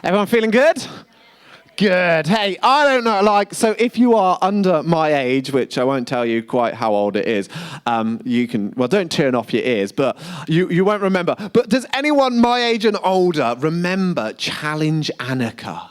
Everyone feeling good? Good. Hey, I don't know, so if you are under my age, which I won't tell you quite how old it is, you can, don't turn off your ears, but you won't remember. But does anyone my age and older remember Challenge Annika?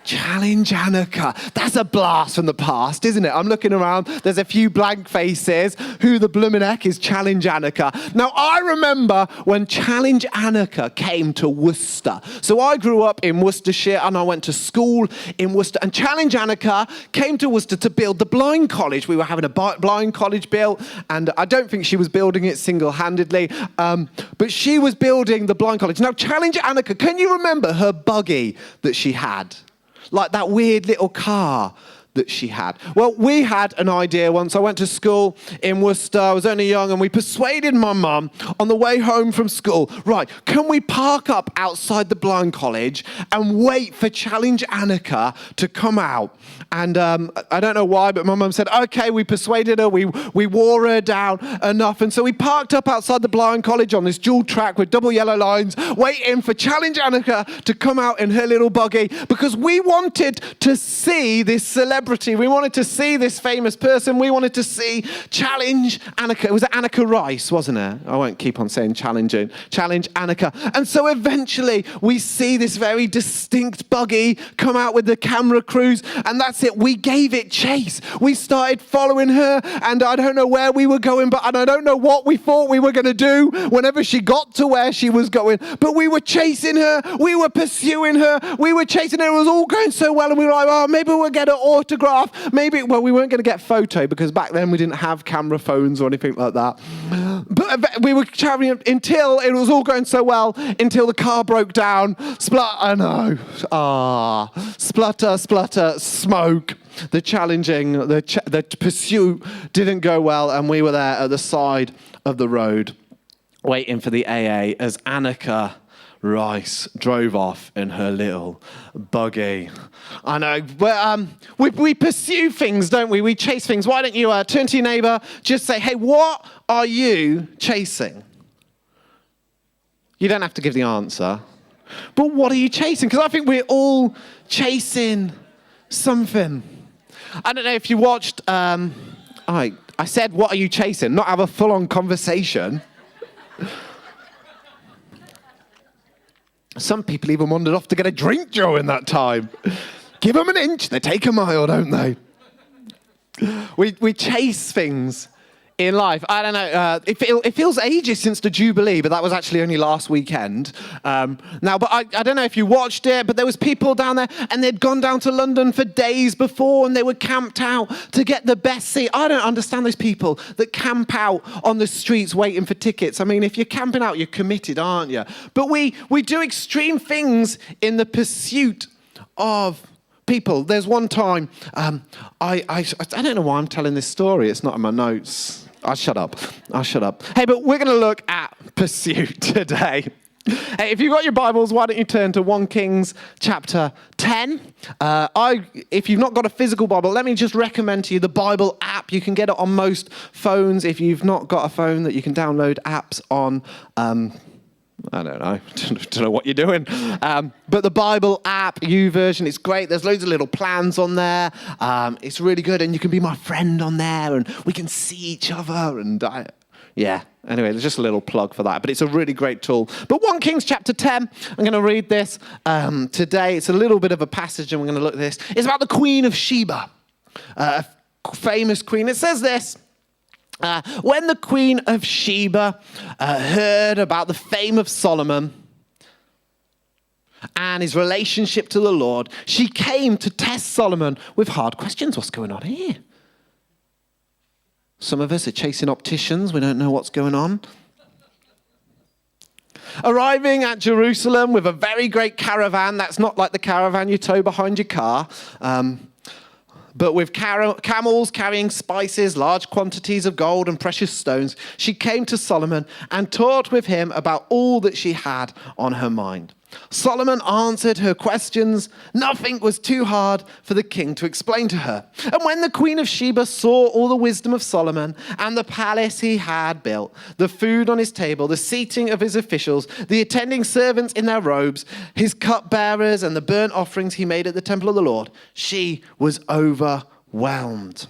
Challenge Annika. That's a blast from the past, isn't it? I'm looking around. There's a few blank faces. Who the bloomin' heck is Challenge Annika? Now, I remember when Challenge Annika came to Worcester. So I grew up in Worcestershire and I went to school in Worcester. And Challenge Annika came to Worcester to build the blind college. We were having a blind college built. And I don't think she was building it single-handedly. But she was building the blind college. Now, Challenge Annika, can you remember her buggy that she had? Like that weird little car that she had. Well, we had an idea once. I went to school in Worcester. I was only young, and we persuaded my mum on the way home from school, right, can we park up outside the blind college and wait for Challenge Annika to come out? And I don't know why, but my mum said, okay, we persuaded her. We wore her down enough. And so we parked up outside the blind college on this dual track with double yellow lines, waiting for Challenge Annika to come out in her little buggy, because we wanted to see this celebrity. We wanted to see this famous person. We wanted to see Challenge Annika. It was Annika Rice, wasn't it? I won't keep on saying Challenge Annika. And so eventually we see this very distinct buggy come out with the camera crews, and that's it. We gave it chase. We started following her, and I don't know where we were going, and I don't know what we thought we were going to do whenever she got to where she was going, but we were chasing her. We were pursuing her. We were chasing her. It was all going so well, and we were like, oh, maybe we'll get an autograph. Maybe, we weren't going to get photo because back then we didn't have camera phones or anything like that. But we were traveling until it was all going so well, until the car broke down. Splutter, smoke. The pursuit didn't go well, and we were there at the side of the road waiting for the AA as Annika Rice drove off in her little buggy. I know, but we pursue things, don't we? We chase things. Why don't you turn to your neighbour, just say, hey, what are you chasing? You don't have to give the answer. But what are you chasing? Because I think we're all chasing something. I don't know if you watched, I said, what are you chasing? Not have a full-on conversation. Some people even wandered off to get a drink during that time. Give them an inch, they take a mile, don't they? We chase things in life. I don't know. It feels ages since the Jubilee, but that was actually only last weekend. But I don't know if you watched it, but there was people down there, and they'd gone down to London for days before, and they were camped out to get the best seat. I don't understand those people that camp out on the streets waiting for tickets. I mean, if you're camping out, you're committed, aren't you? But we do extreme things in the pursuit of people. There's one time, I don't know why I'm telling this story. It's not in my notes. I'll shut up. Hey, but we're going to look at pursuit today. Hey, if you've got your Bibles, why don't you turn to 1 Kings chapter 10. If you've not got a physical Bible, let me just recommend to you the Bible app. You can get it on most phones. If you've not got a phone that you can download apps on, I don't know. Don't know what you're doing. But the Bible app, YouVersion, it's great. There's loads of little plans on there. It's really good. And you can be my friend on there, and we can see each other. And anyway, there's just a little plug for that. But it's a really great tool. But 1 Kings chapter 10, I'm going to read this today. It's a little bit of a passage, and we're going to look at this. It's about the Queen of Sheba, a famous queen. It says this. When the Queen of Sheba heard about the fame of Solomon and his relationship to the Lord, she came to test Solomon with hard questions. What's going on here? Some of us are chasing opticians. We don't know what's going on. Arriving at Jerusalem with a very great caravan. That's not like the caravan you tow behind your car. But with camels carrying spices, large quantities of gold and precious stones, she came to Solomon and talked with him about all that she had on her mind. Solomon answered her questions. Nothing was too hard for the king to explain to her. And when the queen of Sheba saw all the wisdom of Solomon and the palace he had built, the food on his table, the seating of his officials, the attending servants in their robes, his cupbearers, and the burnt offerings he made at the temple of the Lord, she was overwhelmed.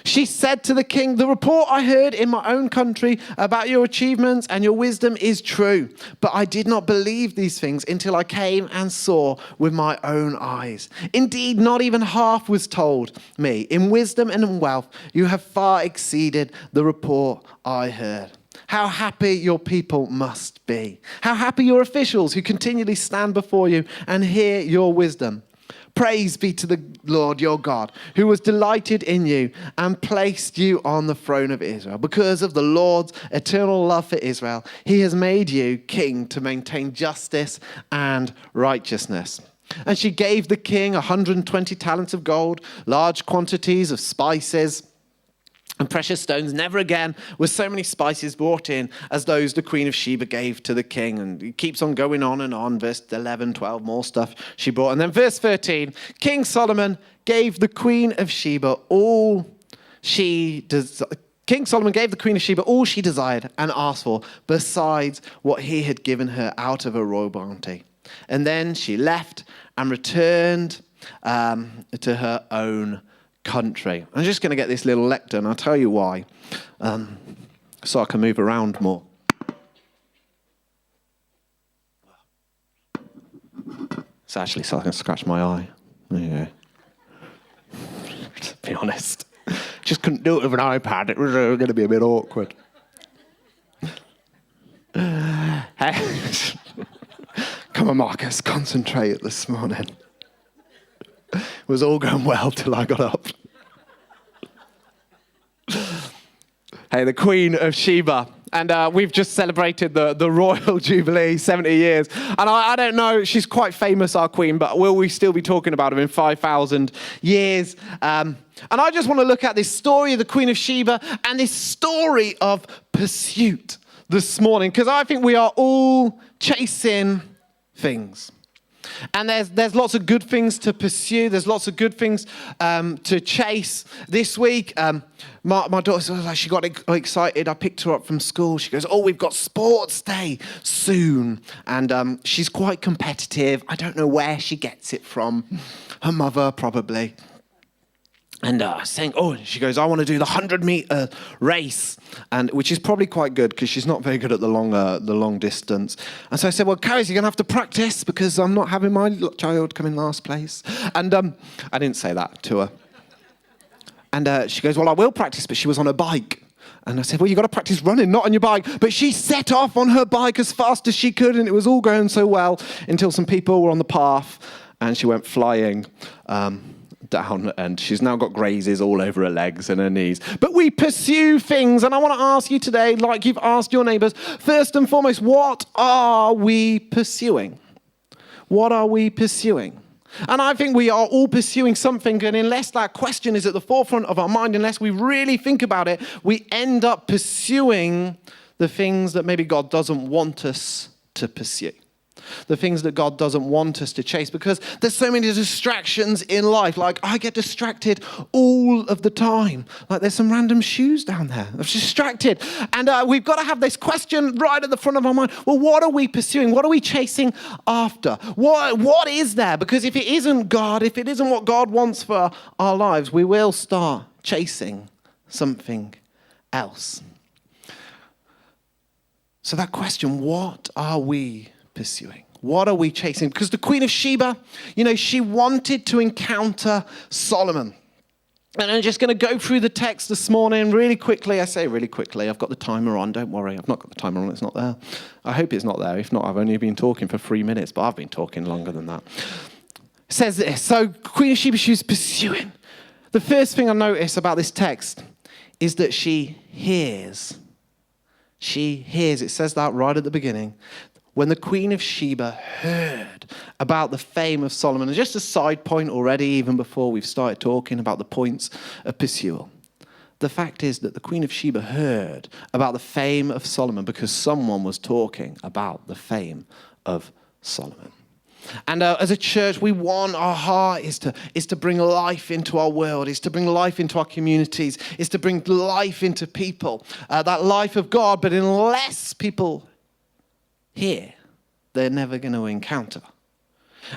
She said to the king, "The report I heard in my own country about your achievements and your wisdom is true. But I did not believe these things until I came and saw with my own eyes. Indeed, not even half was told me. In wisdom and in wealth, you have far exceeded the report I heard. How happy your people must be. How happy your officials who continually stand before you and hear your wisdom. Praise be to the Lord your God, who was delighted in you and placed you on the throne of Israel. Because of the Lord's eternal love for Israel, he has made you king to maintain justice and righteousness." And she gave the king 120 talents of gold, large quantities of spices and precious stones. Never again were so many spices brought in as those the queen of Sheba gave to the king. And it keeps on going on and on. Verse 11, 12, more stuff she brought. And then verse 13, King Solomon gave the queen of Sheba all she desired. King Solomon gave the queen of Sheba all she desired and asked for, besides what he had given her out of her royal bounty. And then she left and returned to her own country. I'm just going to get this little lectern. I'll tell you why. So I can move around more. It's actually so I can scratch my eye. There you go. To be honest. Just couldn't do it with an iPad. It was going to be a bit awkward. Hey. Come on, Marcus. Concentrate this morning. It was all going well till I got up. Hey, the Queen of Sheba. And we've just celebrated the Royal Jubilee, 70 years. And I don't know, she's quite famous, our Queen, but will we still be talking about her in 5,000 years? And I just want to look at this story of the Queen of Sheba and this story of pursuit this morning, because I think we are all chasing things. And there's lots of good things to pursue. There's lots of good things to chase. This week, my daughter, she got excited. I picked her up from school. She goes, "Oh, we've got sports day soon." And she's quite competitive. I don't know where she gets it from. Her mother, probably. And saying, she goes, "I want to do the 100-meter race," and which is probably quite good because she's not very good at the long distance. And so I said, "Well, Carrie's going to have to practice because I'm not having my child come in last place." And I didn't say that to her. And she goes, "Well, I will practice," but she was on a bike. And I said, "Well, you've got to practice running, not on your bike." But she set off on her bike as fast as she could, and it was all going so well until some people were on the path, and she went flying down, and she's now got grazes all over her legs and her knees. But we pursue things, and I want to ask you today, like you've asked your neighbours, first and foremost, what are we pursuing? What are we pursuing? And I think we are all pursuing something, and unless that question is at the forefront of our mind, unless we really think about it, we end up pursuing the things that maybe God doesn't want us to pursue. The things that God doesn't want us to chase, because there's so many distractions in life. Like, I get distracted all of the time. Like, there's some random shoes down there. I'm distracted. And we've got to have this question right at the front of our mind. Well, what are we pursuing? What are we chasing after? What is there? Because if it isn't God, if it isn't what God wants for our lives, we will start chasing something else. So that question, what are we pursuing? What are we chasing? Because the Queen of Sheba, she wanted to encounter Solomon. And I'm just going to go through the text this morning really quickly. I say really quickly. I've got the timer on. Don't worry. I've not got the timer on. It's not there. I hope it's not there. If not, I've only been talking for 3 minutes, but I've been talking longer than that. It says this. So Queen of Sheba, she was pursuing. The first thing I notice about this text is that she hears. She hears. It says that right at the beginning. When the Queen of Sheba heard about the fame of Solomon, and just a side point already, even before we've started talking about the points of pursuit, the fact is that the Queen of Sheba heard about the fame of Solomon because someone was talking about the fame of Solomon. And as a church, we want our heart is to bring life into our world, is to bring life into our communities, is to bring life into people, that life of God. But unless people hear, they're never going to encounter.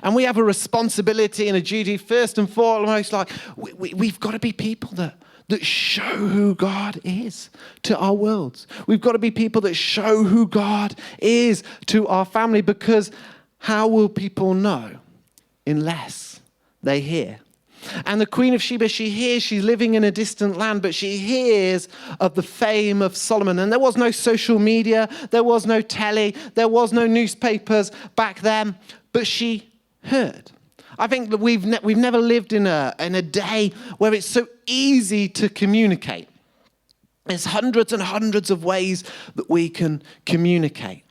And we have a responsibility and a duty, first and foremost, like we've got to be people that show who God is to our worlds. We've got to be people that show who God is to our family, because how will people know unless they hear? And the Queen of Sheba, she hears, she's living in a distant land, but she hears of the fame of Solomon. And there was no social media, there was no telly, there was no newspapers back then, but she heard. I think that we've never lived in a day where it's so easy to communicate. There's hundreds and hundreds of ways that we can communicate.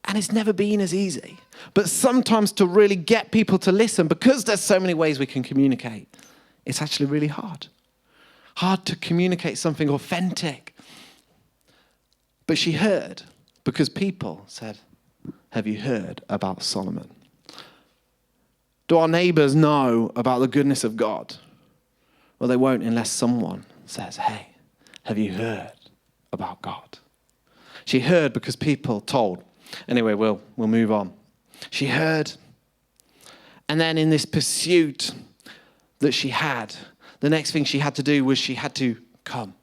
And it's never been as easy. But sometimes to really get people to listen, because there's so many ways we can communicate, it's actually really hard. Hard to communicate something authentic. But she heard, because people said, have you heard about Solomon? Do our neighbors know about the goodness of God? Well, they won't unless someone says, hey, have you heard about God? She heard because people told. Anyway, we'll move on. She heard. And then in this pursuit that she had, the next thing she had to do was she had to come.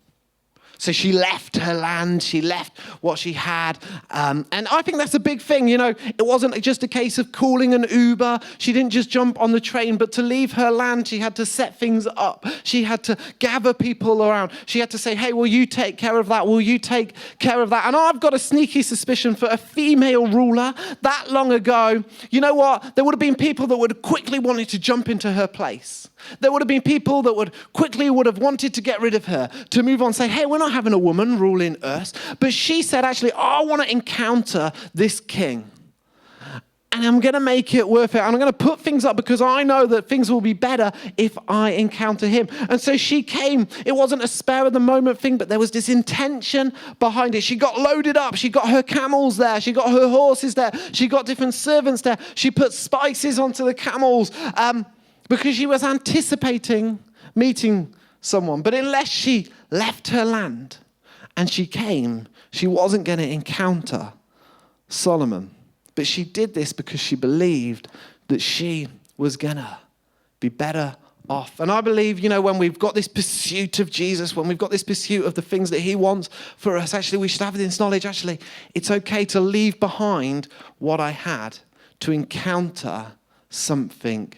So she left her land, she left what she had. And I think that's a big thing, you know. It wasn't just a case of calling an Uber. She didn't just jump on the train, but to leave her land, she had to set things up. She had to gather people around. She had to say, hey, will you take care of that? Will you take care of that? And I've got a sneaky suspicion for a female ruler that long ago, you know what? There would have been people that would have quickly wanted to jump into her place. There would have been people that would have wanted to get rid of her, to move on, say, hey, we're not having a woman ruling us. But she said, actually, I want to encounter this king. And I'm going to make it worth it. And I'm going to put things up because I know that things will be better if I encounter him. And so she came. It wasn't a spare of the moment thing, but there was this intention behind it. She got loaded up. She got her camels there. She got her horses there. She got different servants there. She put spices onto the camels because she was anticipating meeting someone. But unless she left her land and she came, she wasn't going to encounter Solomon. But she did this because she believed that she was going to be better off. And I believe, you know, when we've got this pursuit of Jesus, when we've got this pursuit of the things that he wants for us, actually, we should have this knowledge. Actually, it's okay to leave behind what I had to encounter something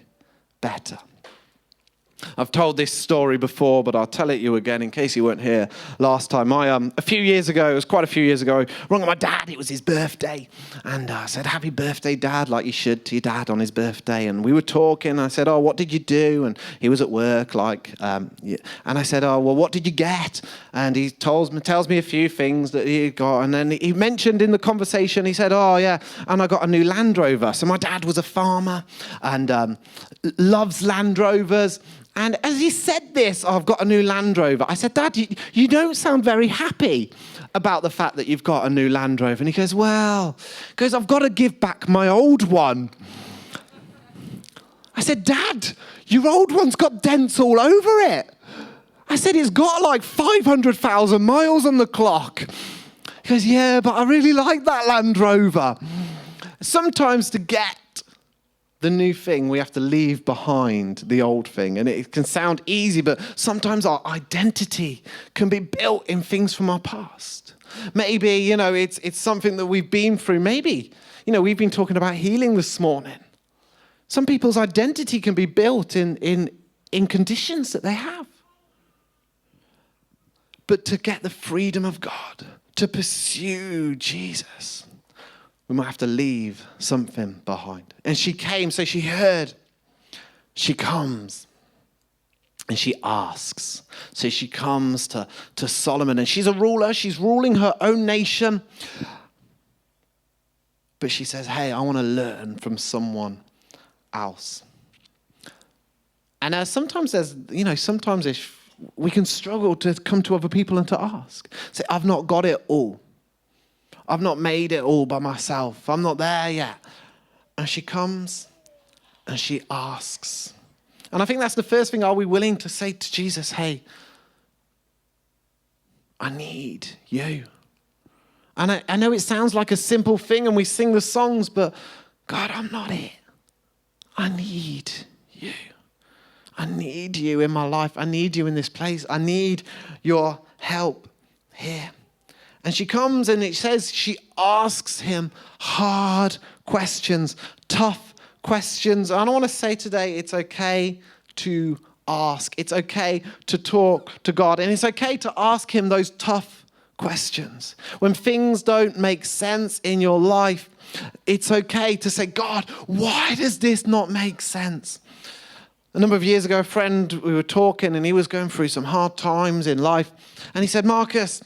better. I've told this story before, but I'll tell it you again in case you weren't here last time. A few years ago, it was quite a few years ago, rang my dad. It was his birthday. And I said, happy birthday, Dad, like you should to your dad on his birthday. And we were talking. I said, oh, what did you do? And he was at work, and I said, oh, well, what did you get? And he tells me a few things that he got. And then he mentioned in the conversation, he said, oh, yeah, and I got a new Land Rover. So my dad was a farmer and loves Land Rovers. And as he said this, I've got a new Land Rover. I said, Dad, you don't sound very happy about the fact that you've got a new Land Rover. And he goes, I've got to give back my old one. I said, Dad, your old one's got dents all over it. I said, it's got like 500,000 miles on the clock. He goes, yeah, but I really like that Land Rover. Sometimes to get the new thing, we have to leave behind the old thing. And it can sound easy, but sometimes our identity can be built in things from our past. Maybe, you know, it's something that we've been through. Maybe, you know, we've been talking about healing this morning. Some people's identity can be built in conditions that they have. But to get the freedom of God, to pursue Jesus, we might have to leave something behind. And she came, so she heard. She comes. And she asks. So she comes to Solomon. And she's a ruler. She's ruling her own nation. But she says, hey, I want to learn from someone else. And sometimes if we can struggle to come to other people and to ask. Say, I've not got it all. I've not made it all by myself. I'm not there yet. And she comes and she asks. And I think that's the first thing. Are we willing to say to Jesus, hey, I need you? And I know it sounds like a simple thing and we sing the songs, but God, I'm not it. I need you. I need you in my life. I need you in this place. I need your help here. And she comes and it says she asks him hard questions, tough questions. And I want to say today, it's okay to ask. It's okay to talk to God. And it's okay to ask him those tough questions. When things don't make sense in your life, it's okay to say, God, why does this not make sense? A number of years ago, a friend, we were talking and he was going through some hard times in life. And he said, Marcus,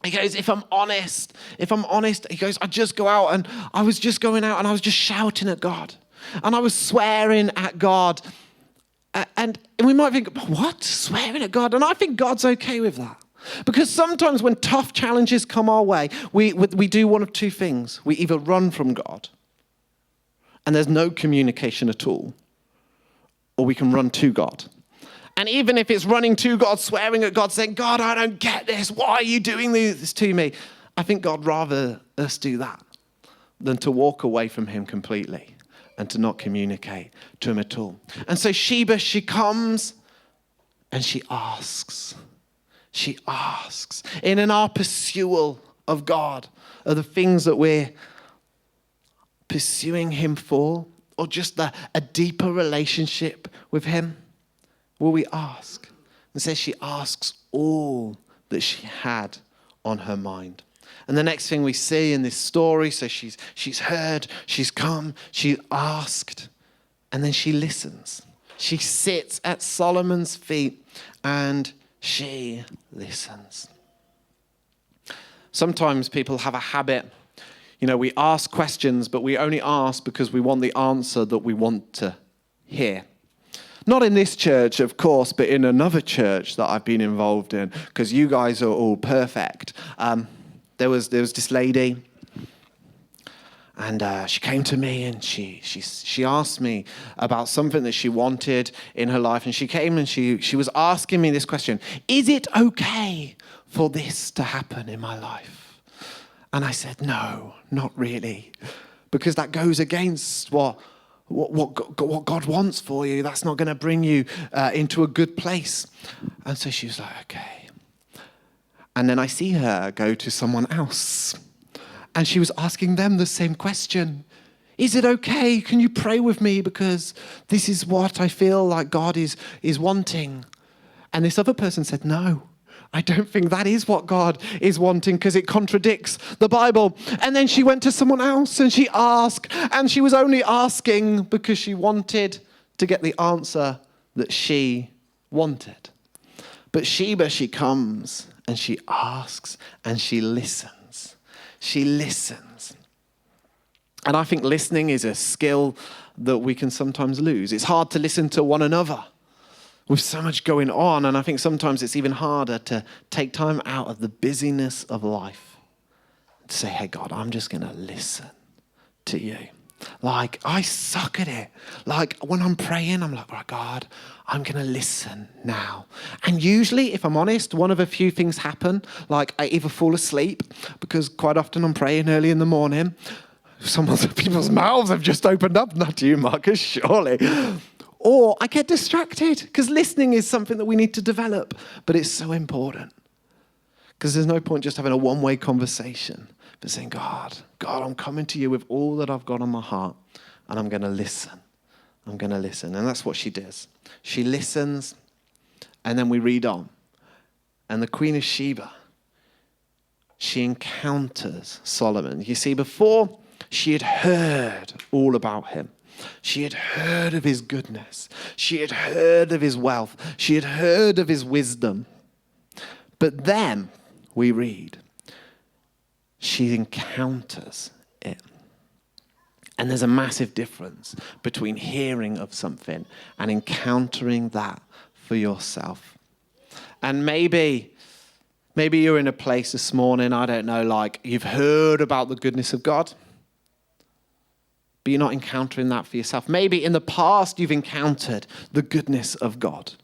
he goes, if I'm honest, he goes, I just go out and I was just going out and I was just shouting at God. And I was swearing at God. And we might think, what? Swearing at God? And I think God's okay with that. Because sometimes when tough challenges come our way, we do one of two things. We either run from God and there's no communication at all, or we can run to God. And even if it's running to God, swearing at God, saying, God, I don't get this. Why are you doing this to me? I think God rather us do that than to walk away from him completely and to not communicate to him at all. And so Sheba, she comes and she asks. She asks. In our pursuit of God, of the things that we're pursuing him for, or just a deeper relationship with him, will we ask? It says she asks all that she had on her mind. And the next thing we see in this story, so she's heard, she's come, she asked, and then she listens. She sits at Solomon's feet and she listens. Sometimes people have a habit, we ask questions, but we only ask because we want the answer that we want to hear. Not in this church, of course, but in another church that I've been involved in, because you guys are all perfect. There was this lady, and she came to me and she asked me about something that she wanted in her life. And she came and she was asking me this question: is it okay for this to happen in my life? And I said, no, not really, because that goes against what God wants for you. That's not going to bring you into a good place. And so she was like, okay. And then I see her go to someone else. And she was asking them the same question. Is it okay? Can you pray with me? Because this is what I feel like God is wanting. And this other person said, no, I don't think that is what God is wanting, because it contradicts the Bible. And then she went to someone else and she asked, and she was only asking because she wanted to get the answer that she wanted. But Sheba, she comes and she asks and she listens. She listens. And I think listening is a skill that we can sometimes lose. It's hard to listen to one another with so much going on. And I think sometimes it's even harder to take time out of the busyness of life to say, hey, God, I'm just going to listen to you. Like, I suck at it. Like, when I'm praying, I'm like, right, God, I'm going to listen now. And usually, if I'm honest, one of a few things happen. Like, I either fall asleep, because quite often I'm praying early in the morning. People's mouths have just opened up. Not you, Marcus, surely. Or I get distracted, because listening is something that we need to develop. But it's so important, because there's no point just having a one-way conversation, but saying, God, I'm coming to you with all that I've got on my heart, and I'm going to listen. I'm going to listen. And that's what she does. She listens, and then we read on. And the Queen of Sheba, she encounters Solomon. You see, before she had heard all about him. She had heard of his goodness. She had heard of his wealth. She had heard of his wisdom. But then we read, she encounters it. And there's a massive difference between hearing of something and encountering that for yourself. And maybe Maybe you're in a place this morning, I don't know, like you've heard about the goodness of God, but you're not encountering that for yourself. Maybe in the past you've encountered the goodness of God,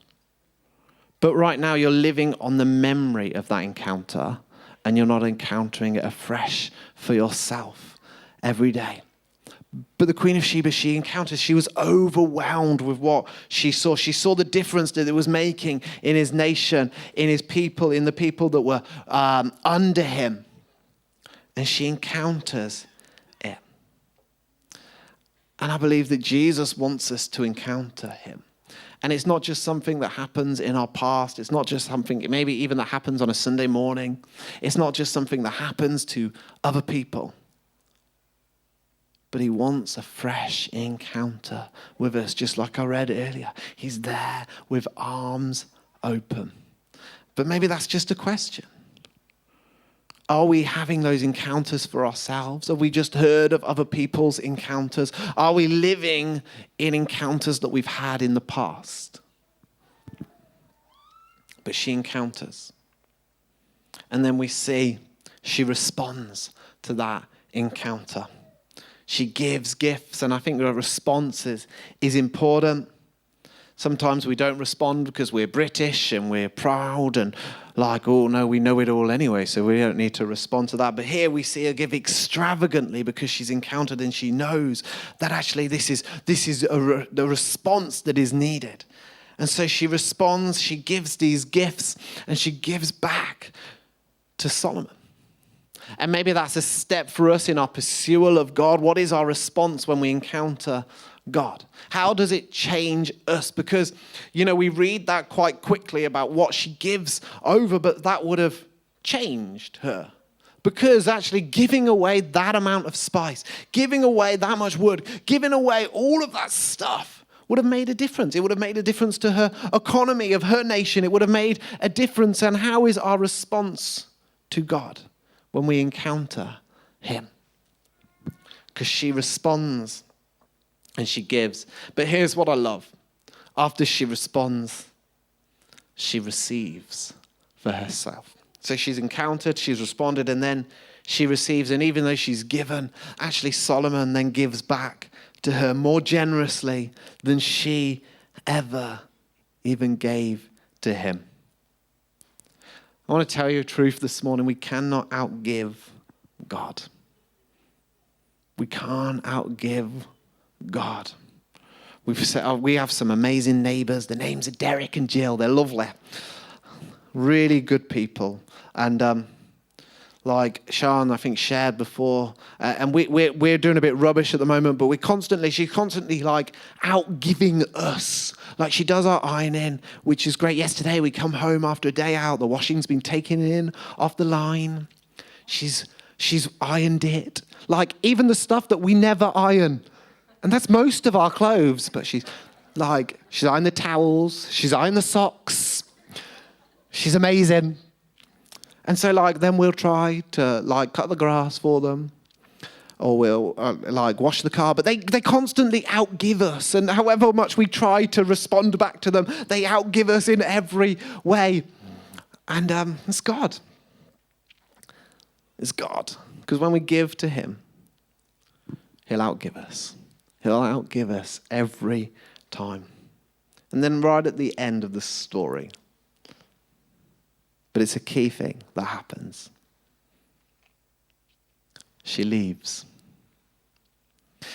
but right now you're living on the memory of that encounter and you're not encountering it afresh for yourself every day. But the Queen of Sheba, she was overwhelmed with what she saw. She saw the difference that it was making in his nation, in his people, in the people that were under him. And she encounters it. And I believe that Jesus wants us to encounter him. And it's not just something that happens in our past. It's not just something maybe even that happens on a Sunday morning. It's not just something that happens to other people. But he wants a fresh encounter with us, just like I read earlier. He's there with arms open. But maybe that's just a question. Are we having those encounters for ourselves? Have we just heard of other people's encounters? Are we living in encounters that we've had in the past? But she encounters. And then we see she responds to that encounter. She gives gifts, and I think the response is important. Sometimes we don't respond because we're British and we're proud and like, oh no, we know it all anyway, so we don't need to respond to that. But here we see her give extravagantly because she's encountered and she knows that actually this is the response that is needed. And so she responds, she gives these gifts, and she gives back to Solomon. And maybe that's a step for us in our pursuit of God. What is our response when we encounter God? How does it change us? Because, we read that quite quickly about what she gives over, but that would have changed her. Because actually giving away that amount of spice, giving away that much wood, giving away all of that stuff would have made a difference. It would have made a difference to her economy of her nation. It would have made a difference. And how is our response to God when we encounter him? Because she responds and she gives. But here's what I love. After she responds, she receives for herself. So she's encountered, she's responded, and then she receives. And even though she's given, actually Solomon then gives back to her more generously than she ever even gave to him. I want to tell you a truth this morning. We cannot outgive God. We can't outgive God. We have some amazing neighbors. The names are Derek and Jill. They're lovely. Really good people. And like Sean, I think, shared before. And we're doing a bit rubbish at the moment, but she's constantly like outgiving us. Like she does our ironing, which is great. Yesterday we come home after a day out. The washing's been taken in off the line. She's ironed it. Like even the stuff that we never iron. And that's most of our clothes. But she's ironed the towels. She's ironed the socks. She's amazing. And so then we'll try to cut the grass for them. Or we'll wash the car. But they constantly outgive us. And however much we try to respond back to them, they outgive us in every way. And it's God. It's God. Because when we give to him, he'll outgive us. He'll outgive us every time. And then right at the end of the story, but it's a key thing that happens. She leaves.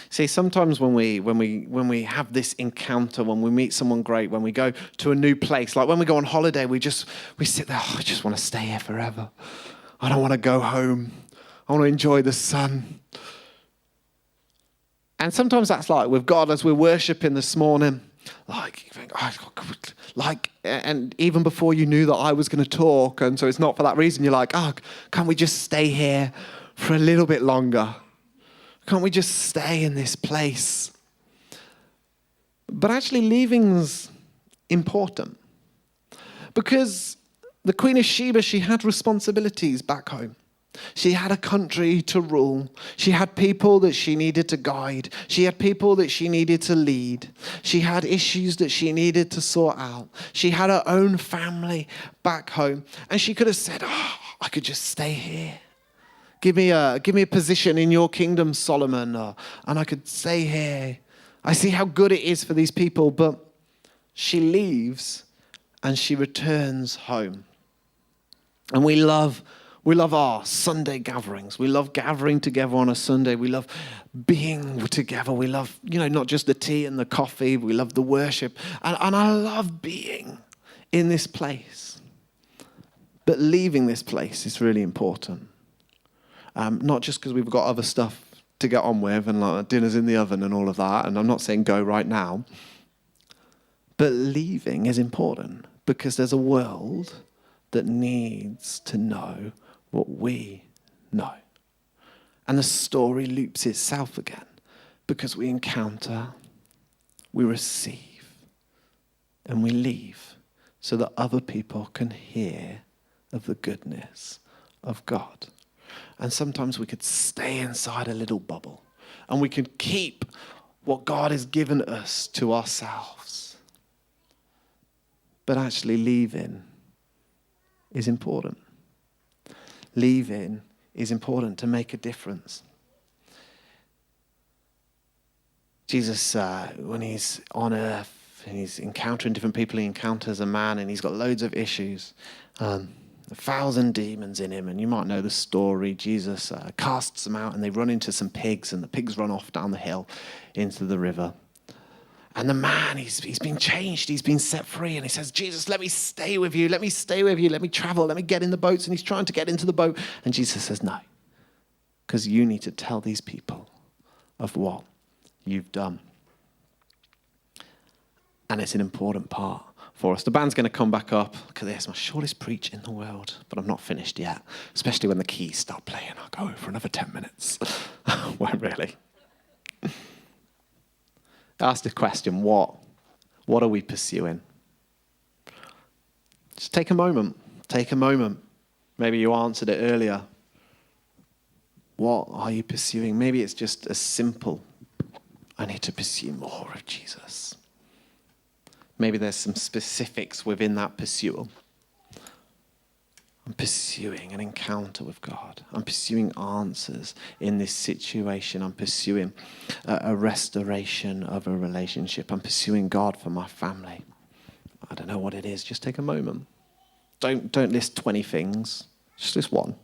See, sometimes when we have this encounter, when we meet someone great, when we go to a new place, like when we go on holiday, we sit there, I just want to stay here forever. I don't want to go home. I want to enjoy the sun. And sometimes that's like with God as we're worshiping this morning. And even before you knew that I was going to talk, and so it's not for that reason, you're like, can't we just stay here for a little bit longer? Can't we just stay in this place? But actually leaving's important. Because the Queen of Sheba, she had responsibilities back home. She had a country to rule. She had people that she needed to guide. She had people that she needed to lead. She had issues that she needed to sort out. She had her own family back home. And she could have said, I could just stay here. Give me a position in your kingdom, Solomon, and I could stay here. I see how good it is for these people. But she leaves and she returns home. And we love our Sunday gatherings. We love gathering together on a Sunday. We love being together. We love, not just the tea and the coffee. We love the worship. And I love being in this place. But leaving this place is really important. Not just because we've got other stuff to get on with and like dinner's in the oven and all of that. And I'm not saying go right now. But leaving is important because there's a world that needs to know what we know. And the story loops itself again because we encounter, we receive, and we leave so that other people can hear of the goodness of God. And sometimes we could stay inside a little bubble and we could keep what God has given us to ourselves. But actually leaving is important. Leaving is important to make a difference. Jesus, when he's on earth and he's encountering different people, he encounters a man and he's got loads of issues. 1,000 demons in him, and you might know the story. Jesus casts them out and they run into some pigs and the pigs run off down the hill into the river. And the man, he's been changed. He's been set free. And he says, Jesus, let me stay with you. Let me stay with you. Let me travel. Let me get in the boats. And he's trying to get into the boat. And Jesus says, no, because you need to tell these people of what you've done. And it's an important part for us. The band's going to come back up. Look at this, my shortest preach in the world. But I'm not finished yet, especially when the keys start playing. I'll go for another 10 minutes. Won't really. Ask the question, what are we pursuing? Just take a moment. Take a moment. Maybe you answered it earlier. What are you pursuing? Maybe it's just as simple. I need to pursue more of Jesus. Maybe there's some specifics within that pursuit. I'm pursuing an encounter with God. I'm pursuing answers in this situation. I'm pursuing a restoration of a relationship. I'm pursuing God for my family. I don't know what it is. Just take a moment. Don't list 20 things. Just list one.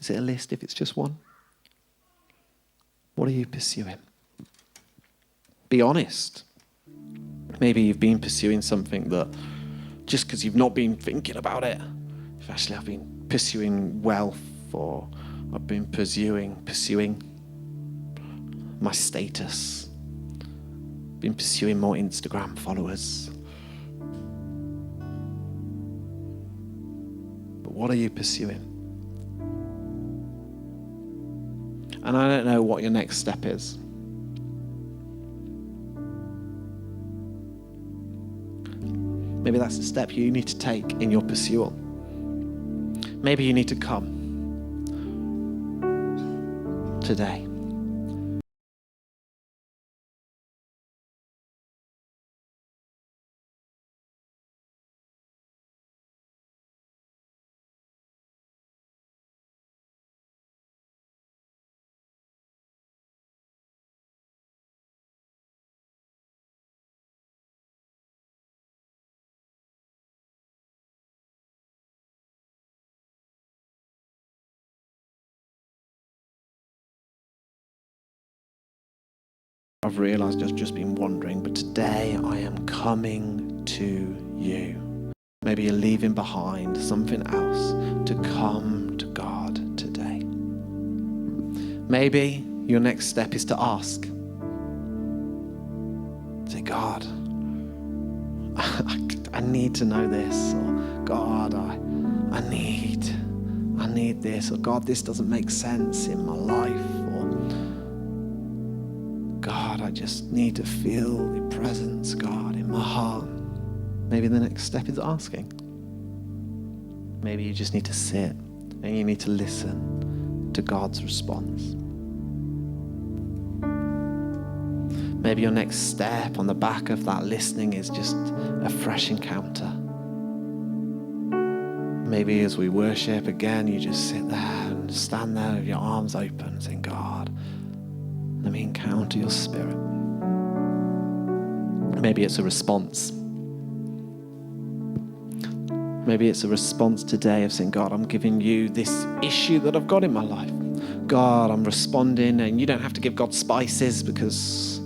Is it a list if it's just one? What are you pursuing? Be honest. Maybe you've been pursuing something that just because you've not been thinking about it. Actually, I've been pursuing wealth, or I've been pursuing my status. Been pursuing more Instagram followers. But what are you pursuing? And I don't know what your next step is. Maybe that's the step you need to take in your pursuit. Maybe you need to come today. I've realized I've just been wandering, but today I am coming to you. Maybe you're leaving behind something else to come to God today. Maybe your next step is to ask. Say, God, I need to know this. Or God, I need this. Or God, this doesn't make sense in my life. God, I just need to feel your presence, God, in my heart. Maybe the next step is asking. Maybe you just need to sit And you need to listen to God's response. Maybe your next step on the back of that listening is just a fresh encounter. Maybe as we worship again, you just sit there and stand there with your arms open saying, God, let me encounter your spirit. Maybe it's a response. Maybe it's a response today of saying, God, I'm giving you this issue that I've got in my life. God, I'm responding, and you don't have to give God spices because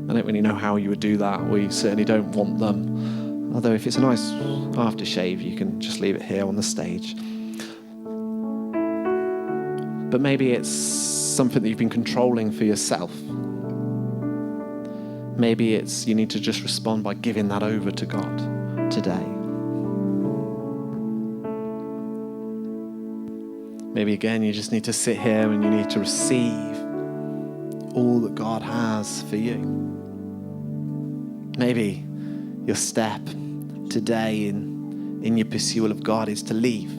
I don't really know how you would do that. We certainly don't want them. Although if it's a nice aftershave, you can just leave it here on the stage. But maybe it's something that you've been controlling for yourself. Maybe it's you need to just respond by giving that over to God today. Maybe again, you just need to sit here and you need to receive all that God has for you. Maybe your step today in your pursuit of God is to leave.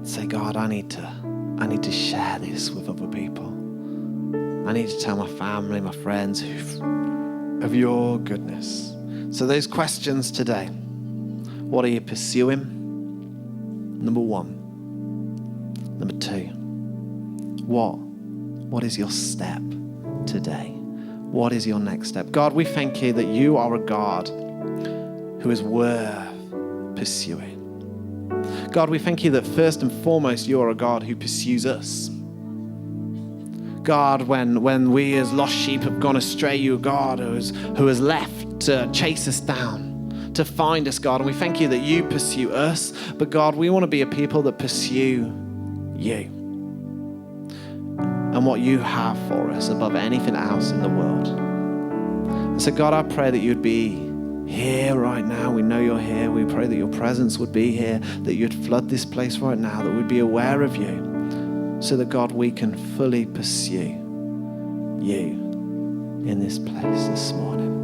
Say, God, I need to share this with other people. I need to tell my family, my friends of your goodness. So those questions today, what are you pursuing? Number one. Number two, what is your step today? What is your next step? God, we thank you that you are a God who is worth pursuing. God, we thank you that first and foremost, you are a God who pursues us. God, when we as lost sheep have gone astray, you are God who has left to chase us down, to find us, God. And we thank you that you pursue us. But God, we want to be a people that pursue you and what you have for us above anything else in the world. And so God, I pray that you'd be here right now. We know you're here. We pray that your presence would be here, that you'd flood this place right now, that we'd be aware of you, so that God, we can fully pursue you in this place this morning.